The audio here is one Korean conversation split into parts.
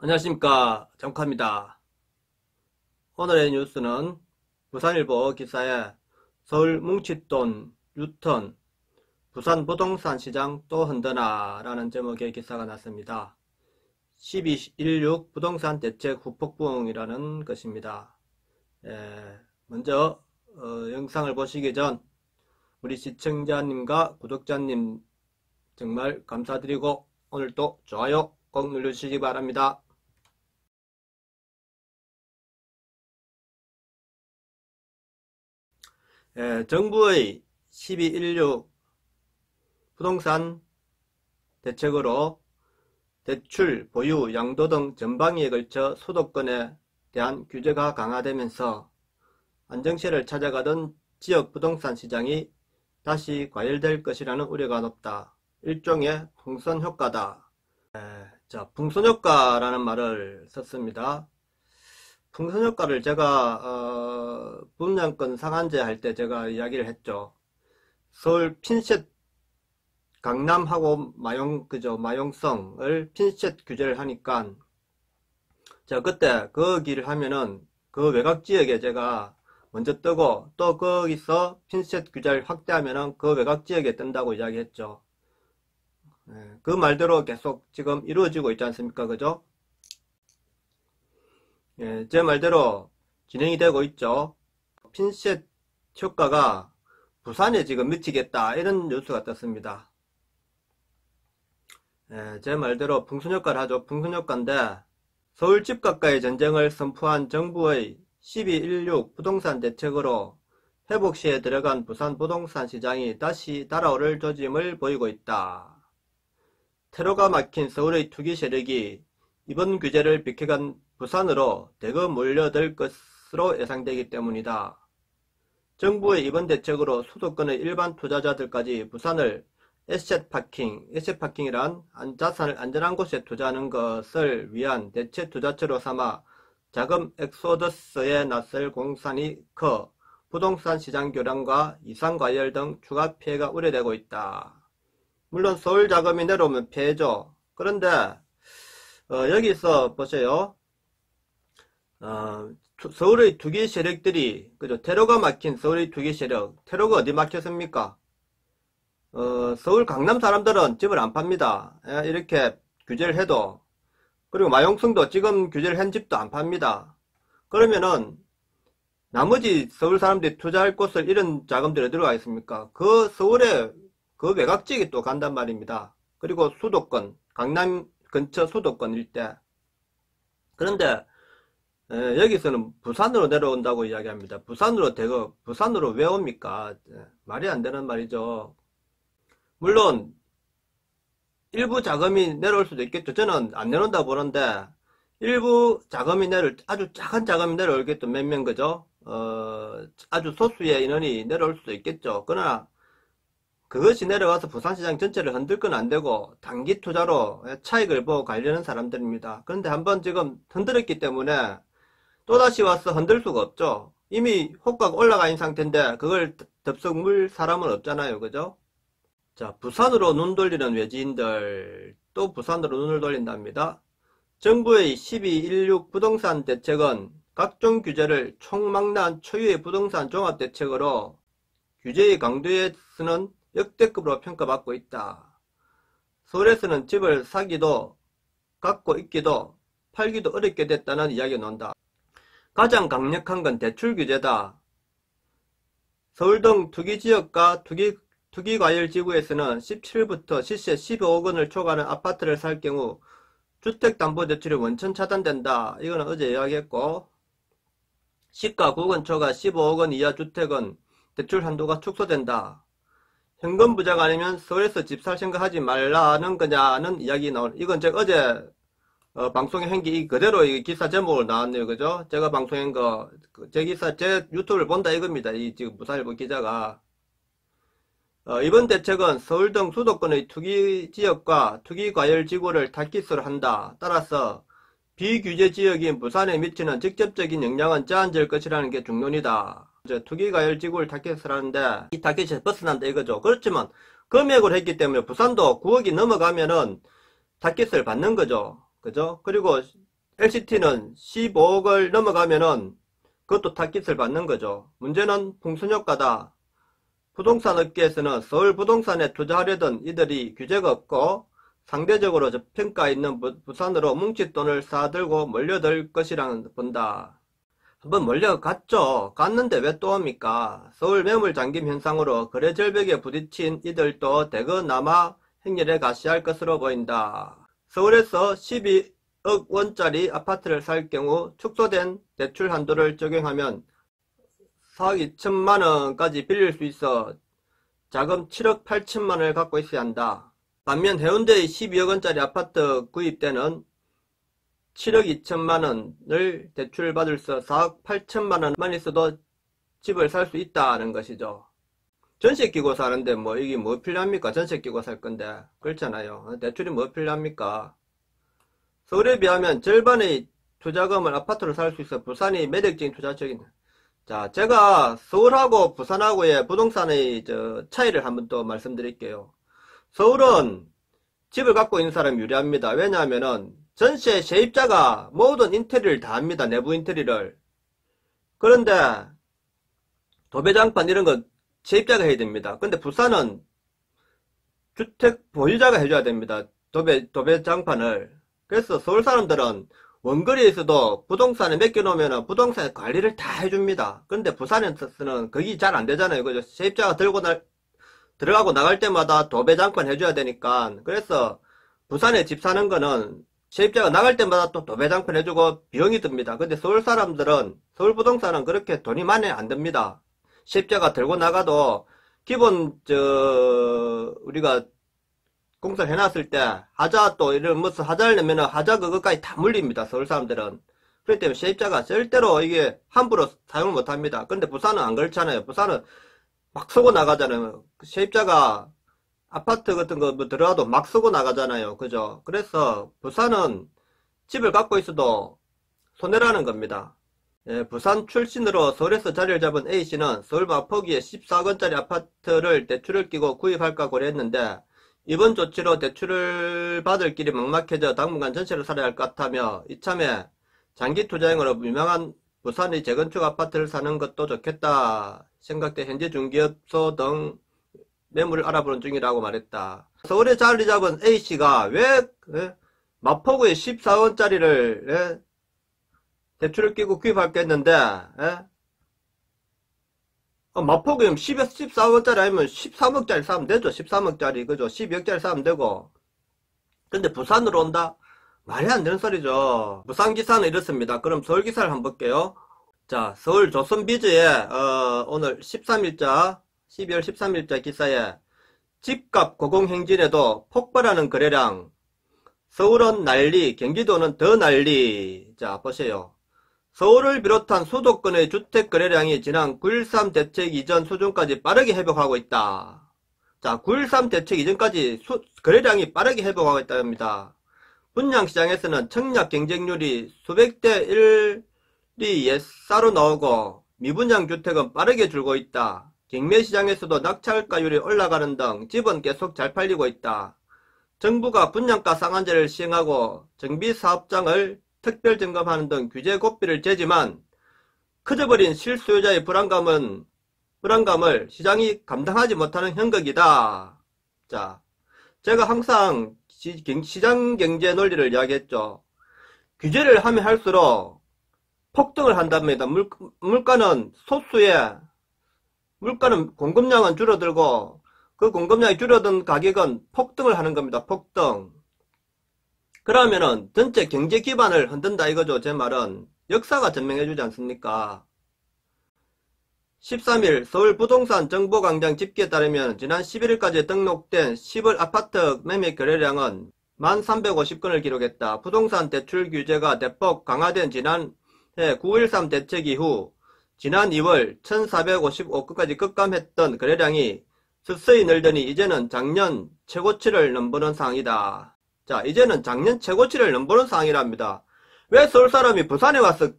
안녕하십니까, 정카입니다. 오늘의 뉴스는 부산일보 기사에 서울 뭉칫돈 유턴 부산 부동산 시장 또 흔드나 라는 제목의 기사가 났습니다. 12.16 부동산 대책 후폭풍이라는 것입니다. 먼저 영상을 보시기 전 우리 시청자님과 구독자님 정말 감사드리고 오늘도 좋아요 꼭 눌러주시기 바랍니다. 정부의 12.16 부동산 대책으로 대출, 보유, 양도 등 전방위에 걸쳐 수도권에 대한 규제가 강화되면서 안정세를 찾아가던 지역 부동산 시장이 다시 과열될 것이라는 우려가 높다. 일종의 풍선효과다. 풍선효과라는 말을 썼습니다. 풍선효과를 제가 분양권 상한제 할 때 제가 이야기를 했죠. 서울 핀셋 강남하고 마용성을 핀셋 규제를 하니까 제가 그때 거기를 하면은 그 외곽 지역에 제가 먼저 뜨고 또 거기서 핀셋 규제를 확대하면은 그 외곽 지역에 뜬다고 이야기했죠. 그 말대로 계속 지금 이루어지고 있지 않습니까? 그죠? 제 말대로 진행이 되고 있죠. 핀셋 효과가 부산에 지금 미치겠다 이런 뉴스가 떴습니다. 제 말대로 풍선효과를 하죠. 풍선효과인데 서울 집값과의 전쟁을 선포한 정부의 12.16 부동산 대책으로 회복시에 들어간 부산 부동산 시장이 다시 달아오를 조짐을 보이고 있다. 테러가 막힌 서울의 투기 세력이 이번 규제를 비켜간 부산으로 대거 몰려들 것으로 예상되기 때문이다. 정부의 이번 대책으로 수도권의 일반 투자자들까지 부산을 에셋파킹이란 자산을 안전한 곳에 투자하는 것을 위한 대체 투자처로 삼아 자금 엑소더스에 나설 공산이 커 부동산 시장 교란과 이상 과열 등 추가 피해가 우려되고 있다. 물론 서울 자금이 내려오면 피해죠. 그런데 여기서 보세요. 서울의 투기 세력들이 그죠? 테러가 막힌 서울의 투기 세력. 테러가 어디 막혔습니까? 서울 강남 사람들은 집을 안 팝니다. 이렇게 규제를 해도. 그리고 마용성도 지금 규제를 한 집도 안 팝니다. 그러면은 나머지 서울 사람들이 투자할 곳을 이런 자금들이 들어가 있습니까? 그 서울의 그 외곽 지역에 또 간단 말입니다. 그리고 수도권, 강남 근처 수도권 일대. 그런데 여기서는 부산으로 내려온다고 이야기합니다. 부산으로 왜 옵니까? 말이 안 되는 말이죠. 물론 일부 자금이 내려올 수도 있겠죠. 저는 안 내려온다고 보는데 일부 자금이 아주 작은 자금이 내려올겠죠. 몇 명 그죠? 아주 소수의 인원이 내려올 수도 있겠죠. 그러나 그것이 내려와서 부산시장 전체를 흔들 건 안 되고 단기 투자로 차익을 보고 가려는 사람들입니다. 그런데 한번 지금 흔들었기 때문에 또다시 와서 흔들 수가 없죠. 이미 호가가 올라가 있는 상태인데 그걸 덥석 물 사람은 없잖아요. 그죠? 자, 부산으로 눈 돌리는 외지인들 또 부산으로 눈을 돌린답니다. 정부의 12.16 부동산 대책은 각종 규제를 총망라한 초유의 부동산 종합대책으로 규제의 강도에서는 역대급으로 평가받고 있다. 서울에서는 집을 사기도 갖고 있기도 팔기도 어렵게 됐다는 이야기가 나온다. 가장 강력한 건 대출 규제다. 서울 등 투기지역과 투기과열지구에서는 17부터 시세 15억 원을 초과하는 아파트를 살 경우 주택담보대출이 원천 차단된다. 이거는 어제 이야기했고, 시가 구건초과 15억 원 이하 주택은 대출 한도가 축소된다. 현금 부자가 아니면 서울에서 집 살 생각하지 말라는 거냐는 이야기 나오는. 이건 제가 어제 방송에 한 게 그대로 이 기사 제목으로 나왔네요. 그죠? 제가 방송한 거, 제 기사, 제 유튜브를 본다 이겁니다. 이 지금 부산일보 기자가. 이번 대책은 서울 등 수도권의 투기지역과 투기과열지구를 타깃으로 한다. 따라서 비규제 지역인 부산에 미치는 직접적인 영향은 제한될 것이라는 게 중론이다. 투기과열지구를 타깃으로 하는데 이 타깃에서 벗어난다 이거죠. 그렇지만 금액을 했기 때문에 부산도 9억이 넘어가면은 타깃을 받는 거죠. 그죠? 그리고 LCT는 15억을 넘어가면은 그것도 타깃을 받는 거죠. 문제는 풍선효과다. 부동산 업계에서는 서울 부동산에 투자하려던 이들이 규제가 없고 상대적으로 저평가 있는 부산으로 뭉칫돈을 쌓아들고 몰려들 것이라 본다. 한번 몰려갔죠. 갔는데 왜 또 옵니까? 서울 매물 잠김 현상으로 거래 절벽에 부딪힌 이들도 대거 남아 행렬에 가시할 것으로 보인다. 서울에서 12억 원짜리 아파트를 살 경우 축소된 대출 한도를 적용하면 4억 2천만 원까지 빌릴 수 있어 자금 7억 8천만 원을 갖고 있어야 한다. 반면 해운대의 12억 원짜리 아파트 구입 때는 7억 2천만 원을 대출을 받을 수 4억 8천만 원만 있어도 집을 살 수 있다는 것이죠. 전세 끼고 사는데 뭐 이게 뭐 필요합니까? 전세 끼고 살 건데 그렇잖아요. 대출이 뭐 필요합니까? 서울에 비하면 절반의 투자금을 아파트로 살 수 있어 부산이 매력적인 투자 지역이네. 자, 제가 서울하고 부산하고의 부동산의 차이를 한번 또 말씀드릴게요. 서울은 집을 갖고 있는 사람이 유리합니다. 왜냐하면은 전세 세입자가 모든 인테리어를 다 합니다. 내부 인테리어를. 그런데 도배장판 이런 거 세입자가 해야 됩니다. 근데 부산은 주택 보유자가 해줘야 됩니다. 도배장판을. 그래서 서울 사람들은 원거리에 있어도 부동산에 맡겨놓으면 부동산 관리를 다 해줍니다. 그런데 부산에서는 그게 잘 안 되잖아요. 그죠? 세입자가 들어가고 나갈 때마다 도배장판 해줘야 되니까. 그래서 부산에 집 사는 거는 세입자가 나갈 때마다 또 도배장판 해주고 비용이 듭니다. 근데 서울 사람들은, 서울 부동산은 그렇게 돈이 많이 안 듭니다. 세입자가 들고 나가도 기본 우리가 공사를 해놨을 때 하자 또 이런 무슨 하자를 내면은 하자 그것까지 다 물립니다. 서울 사람들은. 그렇기 때문에 세입자가 절대로 이게 함부로 사용을 못합니다. 근데 부산은 안 그렇잖아요. 부산은 막 쓰고 나가잖아요. 세입자가 아파트 같은 거 뭐 들어가도 막 쓰고 나가잖아요. 그죠? 그래서 부산은 집을 갖고 있어도 손해라는 겁니다. 예, 부산 출신으로 서울에서 자리를 잡은 A씨는 서울 마포구에 14억원짜리 아파트를 대출을 끼고 구입할까 고려했는데 이번 조치로 대출을 받을 길이 막막해져 당분간 전세를 살아야 할 것 같다며 이참에 장기 투자형으로 유명한 부산의 재건축 아파트를 사는 것도 좋겠다 생각돼 현재 중개업소 등 매물을 알아보는 중이라고 말했다. 서울에 자리 잡은 A씨가 왜 마포구에 14억원짜리를 대출을 끼고 구입할겠는데 마포구에 14억원짜리 아니면 13억짜리 사면 되죠. 13억짜리 그죠. 12억짜리 사면 되고. 근데 부산으로 온다? 말이 안 되는 소리죠. 부산 기사는 이렇습니다. 그럼 서울 기사를 한번 볼게요. 자, 서울 조선비즈에 오늘 12월 13일자 기사에 집값 고공행진에도 폭발하는 거래량, 서울은 난리, 경기도는 더 난리. 자, 보세요. 서울을 비롯한 수도권의 주택 거래량이 지난 9.13 대책 이전 수준까지 빠르게 회복하고 있다. 자, 9.13 대책 이전까지 거래량이 빠르게 회복하고 있답니다. 분양시장에서는 청약 경쟁률이 수백 대 1이 예사로 나오고 미분양 주택은 빠르게 줄고 있다. 경매시장에서도 낙찰가율이 올라가는 등 집은 계속 잘 팔리고 있다. 정부가 분양가 상한제를 시행하고 정비사업장을 특별 점검하는 등 규제 고삐를 재지만 커져버린 실수요자의 불안감을 시장이 감당하지 못하는 형국이다. 자, 제가 항상 시장 경제 논리를 이야기했죠. 규제를 하면 할수록 폭등을 한답니다. 물가는 물가는 공급량은 줄어들고 그 공급량이 줄어든 가격은 폭등을 하는 겁니다. 폭등. 그러면은 전체 경제 기반을 흔든다 이거죠. 제 말은 역사가 증명해주지 않습니까? 13일 서울 부동산 정보광장 집계에 따르면 지난 11일까지 등록된 10월 아파트 매매 거래량은 1,350건을 기록했다. 부동산 대출 규제가 대폭 강화된 지난해 9.13 대책 이후 지난 2월 1,455건까지 급감했던 거래량이 서서히 늘더니 이제는 작년 최고치를 넘보는 상황이다. 자, 이제는 작년 최고치를 넘보는 상황이랍니다. 왜 서울 사람이 부산에 와서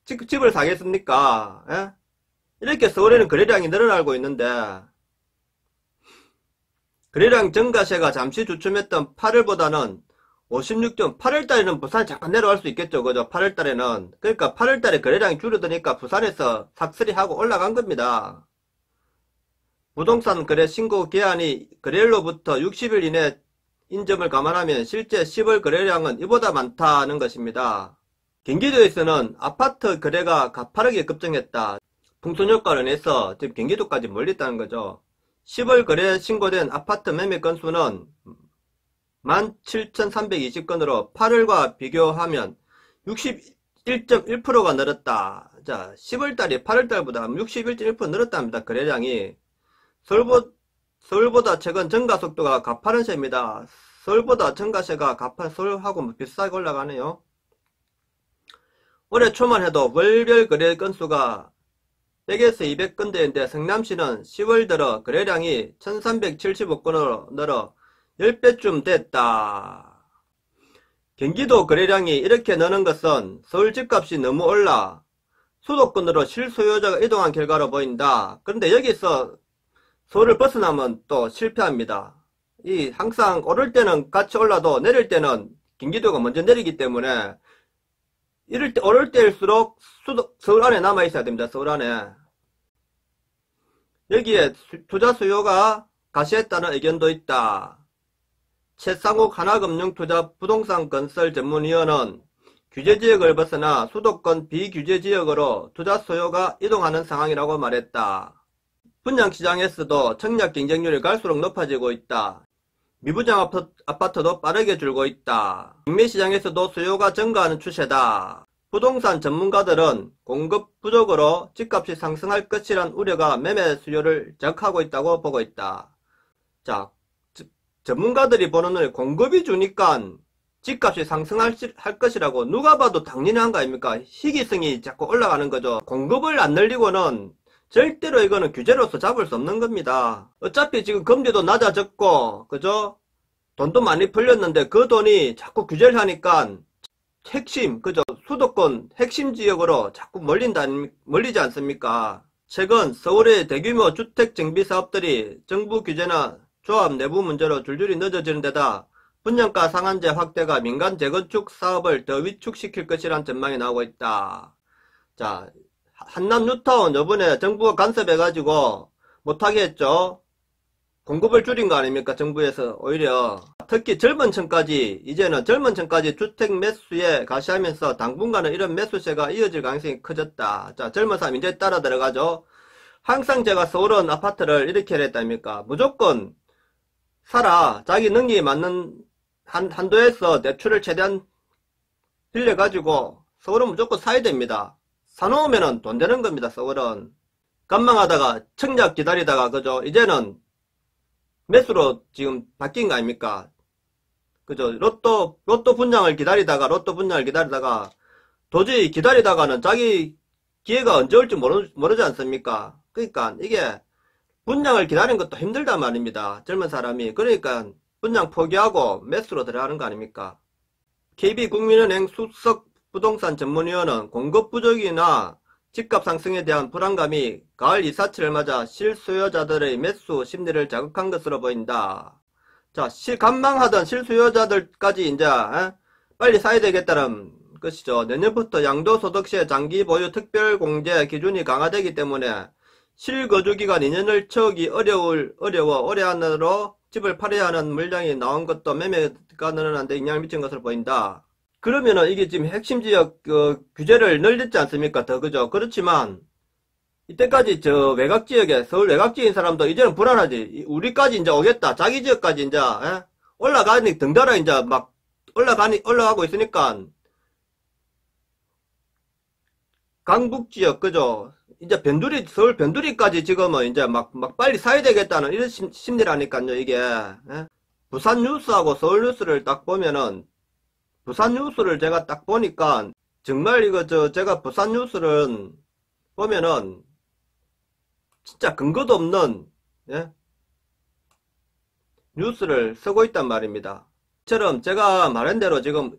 집을 사겠습니까? 예? 이렇게 서울에는 거래량이 늘어나고 있는데 거래량 증가세가 잠시 주춤했던 8월보다는 56점. 8월달에는 부산 잠깐 내려갈 수 있겠죠. 그죠? 8월달에는. 그러니까 8월달에 거래량이 줄어드니까 부산에서 삭스리하고 올라간 겁니다. 부동산 거래 신고 기한이 거래일로부터 60일 이내 인점을 감안하면 실제 10월 거래량은 이보다 많다는 것입니다. 경기도에서는 아파트 거래가 가파르게 급증했다. 풍선 효과로 인해서 지금 경기도까지 몰렸다는 거죠. 10월 거래 신고된 아파트 매매 건수는 17,320건으로 8월과 비교하면 61.1%가 늘었다. 자, 10월달이 8월달보다 61.1% 늘었답니다. 거래량이. 서울보다 최근 증가속도가 가파른 세입니다. 서울보다 증가세가 서울하고 비슷하게 올라가네요. 올해 초만 해도 월별 거래 건수가 100에서 200건대인데 성남시는 10월 들어 거래량이 1375건으로 늘어 10배쯤 됐다. 경기도 거래량이 이렇게 느는 것은 서울 집값이 너무 올라 수도권으로 실소유자가 이동한 결과로 보인다. 그런데 여기서 서울을 벗어나면 또 실패합니다. 항상 오를 때는 같이 올라도 내릴 때는 경기도가 먼저 내리기 때문에 오를 때일수록 서울 안에 남아 있어야 됩니다. 서울 안에. 여기에 투자 수요가 가시했다는 의견도 있다. 최상욱 하나금융투자 부동산 건설 전문위원은 규제지역을 벗어나 수도권 비규제지역으로 투자 수요가 이동하는 상황이라고 말했다. 분양시장에서도 청약 경쟁률이 갈수록 높아지고 있다. 미분양 아파트도 빠르게 줄고 있다. 경매시장에서도 수요가 증가하는 추세다. 부동산 전문가들은 공급 부족으로 집값이 상승할 것이란 우려가 매매 수요를 저하고 있다고 보고 있다. 자, 전문가들이 보는 공급이 주니까 집값이 상승할 것이라고 누가 봐도 당연히 한 거 아닙니까? 희귀성이 자꾸 올라가는 거죠. 공급을 안 늘리고는 절대로 이거는 규제로서 잡을 수 없는 겁니다. 어차피 지금 금리도 낮아졌고, 그죠? 돈도 많이 풀렸는데 그 돈이 자꾸 규제를 하니까 그죠? 수도권 핵심 지역으로 자꾸 몰리지 않습니까? 최근 서울의 대규모 주택 정비 사업들이 정부 규제나 조합 내부 문제로 줄줄이 늦어지는 데다 분양가 상한제 확대가 민간 재건축 사업을 더 위축시킬 것이란 전망이 나오고 있다. 자, 한남 뉴타운 요번에 정부가 간섭해가지고 못하게 했죠. 공급을 줄인 거 아닙니까? 정부에서 오히려. 특히 젊은 층까지 이제는 젊은 층까지 주택 매수에 가시하면서 당분간은 이런 매수세가 이어질 가능성이 커졌다. 자, 젊은 사람 이제 따라 들어가죠. 항상 제가 서울은 아파트를 이렇게 했다니까. 무조건 사라. 자기 능력이 맞는 한도에서 대출을 최대한 빌려가지고 서울은 무조건 사야 됩니다. 사놓으면은 돈 되는 겁니다. 서울은. 관망하다가 청약 기다리다가 그죠. 이제는 매수로 지금 바뀐 거 아닙니까? 그죠. 로또 분양을 기다리다가 도저히 기다리다가는 자기 기회가 언제 올지 모르지 않습니까? 그러니까 이게 분양을 기다리는 것도 힘들단 말입니다. 젊은 사람이. 그러니까 분양 포기하고 매수로 들어가는 거 아닙니까? KB국민은행 수석 부동산 전문위원은 공급 부족이나 집값 상승에 대한 불안감이 가을 이사철을 맞아 실수요자들의 매수 심리를 자극한 것으로 보인다. 자, 관망하던 실수요자들까지 이제 빨리 사야 되겠다는 것이죠. 내년부터 양도소득세 장기 보유 특별공제 기준이 강화되기 때문에 실거주기간 2년을 채우기 어려워 올해 안으로 집을 팔아야 하는 물량이 나온 것도 매매가 늘어나는 데 영향을 미친 것으로 보인다. 그러면은 이게 지금 핵심 지역 규제를 늘렸지 않습니까? 더 그죠? 그렇지만 이때까지 저 외곽 지역에 서울 외곽 지역인 사람도 이제는 불안하지. 우리까지 이제 오겠다. 자기 지역까지 이제 올라가니 등달아 이제 막 올라가고 있으니까 강북 지역 그죠? 이제 서울 변두리까지 지금은 이제 막 빨리 사야 되겠다는 이런 심리라니까요. 이게 부산 뉴스하고 서울 뉴스를 딱 보면은 부산 뉴스를 제가 딱 보니까 정말 이거 제가 부산 뉴스를 보면은 진짜 근거도 없는 뉴스를 쓰고 있단 말입니다. 처럼 제가 말한 대로 지금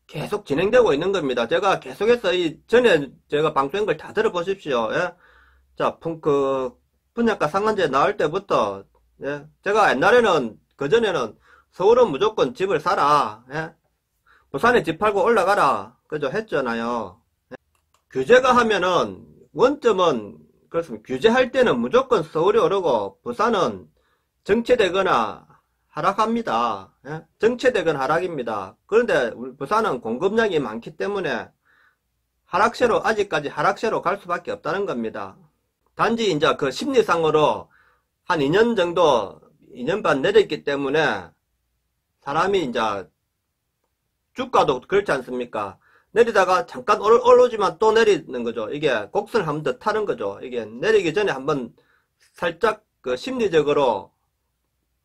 계속 진행되고 있는 겁니다. 제가 계속해서 전에 제가 방송한 걸 다 들어보십시오. 자, 분양가 상한제 나올 때부터 제가 옛날에는 그전에는 서울은 무조건 집을 사라. 부산에 집 팔고 올라가라. 그죠? 했잖아요. 규제가 하면은, 원점은, 그렇습니다. 규제할 때는 무조건 서울이 오르고, 부산은 정체되거나 하락합니다. 예? 정체되거나 하락입니다. 그런데 우리 부산은 공급량이 많기 때문에, 아직까지 하락세로 갈 수밖에 없다는 겁니다. 단지 이제 그 심리상으로 한 2년 정도, 2년 반 내렸기 때문에, 사람이 이제, 주가도 그렇지 않습니까? 내리다가 잠깐 오르지만 또 내리는 거죠. 이게 곡선을 한번 더 타는 거죠. 이게 내리기 전에 한번 살짝 그 심리적으로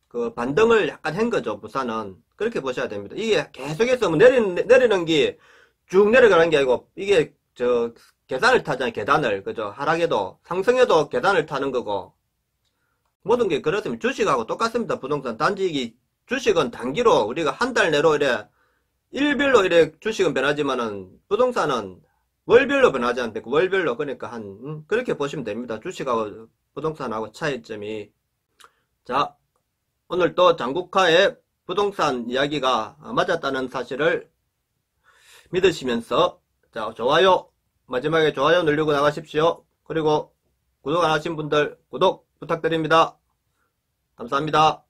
그 반등을 약간 한 거죠. 부산은. 그렇게 보셔야 됩니다. 이게 계속해서 뭐 내리는 게 쭉 내려가는 게 아니고 이게 계단을 타잖아요. 계단을. 그죠? 하락에도, 상승에도 계단을 타는 거고. 모든 게 그렇습니다. 주식하고 똑같습니다. 부동산. 단지 이 주식은 단기로 우리가 한 달 내로 이래 일별로 이래 주식은 변하지만은 부동산은 월별로 변하지 않는데 월별로 그러니까 그렇게 보시면 됩니다. 주식하고 부동산하고 차이점이. 자, 오늘 또 장국화의 부동산 이야기가 맞았다는 사실을 믿으시면서 자, 마지막에 좋아요 누르고 나가십시오. 그리고 구독 안 하신 분들 구독 부탁드립니다. 감사합니다.